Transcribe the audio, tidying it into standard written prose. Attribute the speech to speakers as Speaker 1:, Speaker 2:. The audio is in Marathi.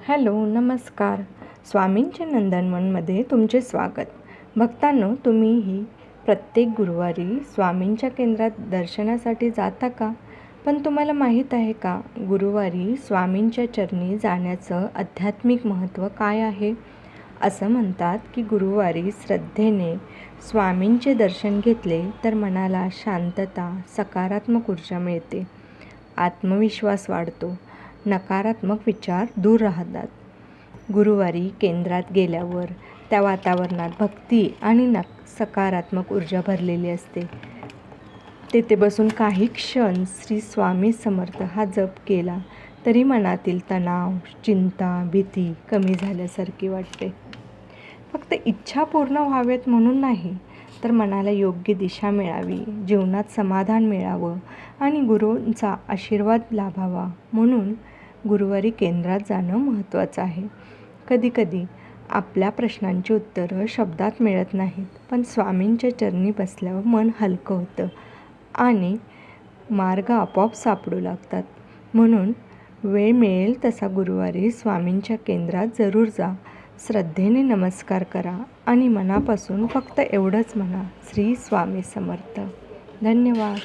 Speaker 1: हॅलो, नमस्कार. स्वामींच्या नंदनवनमध्ये तुमचे स्वागत. भक्तांनो, तुम्हीही प्रत्येक गुरुवारी स्वामींच्या केंद्रात दर्शनासाठी जाता का? पण तुम्हाला माहीत आहे का, गुरुवारी स्वामींच्या चरणी जाण्याचं आध्यात्मिक महत्त्व काय आहे? असं म्हणतात की गुरुवारी श्रद्धेने स्वामींचे दर्शन घेतले तर मनाला शांतता, सकारात्मक ऊर्जा मिळते, आत्मविश्वास वाढतो, नकारात्मक विचार दूर राहतात. गुरुवारी केंद्रात गेल्यावर त्या वातावरणात भक्ती आणि सकारात्मक ऊर्जा भरलेली असते. तेथे बसून काही क्षण श्री स्वामी समर्थ हा जप केला तरी मनातील तणाव, चिंता, भीती कमी झाल्यासारखी वाटते. फक्त इच्छा पूर्ण व्हावेत म्हणून नाही, तर मनाला योग्य दिशा मिळावी, जीवनात समाधान मिळावं आणि गुरूंचा आशीर्वाद लाभावा म्हणून गुरुवारी केंद्रात जाणं महत्त्वाचं आहे. कधीकधी आपल्या प्रश्नांची उत्तरं शब्दात मिळत नाहीत, पण स्वामींच्या चरणी बसल्यावर मन हलकं होतं आणि मार्ग आपोआप सापडू लागतात. म्हणून वेळ मिळेल तसा गुरुवारी स्वामींच्या केंद्रात जरूर जा. श्रद्धेने नमस्कार करा आणि मनापासून फक्त एवढंच म्हणा, श्री स्वामी समर्थ. धन्यवाद.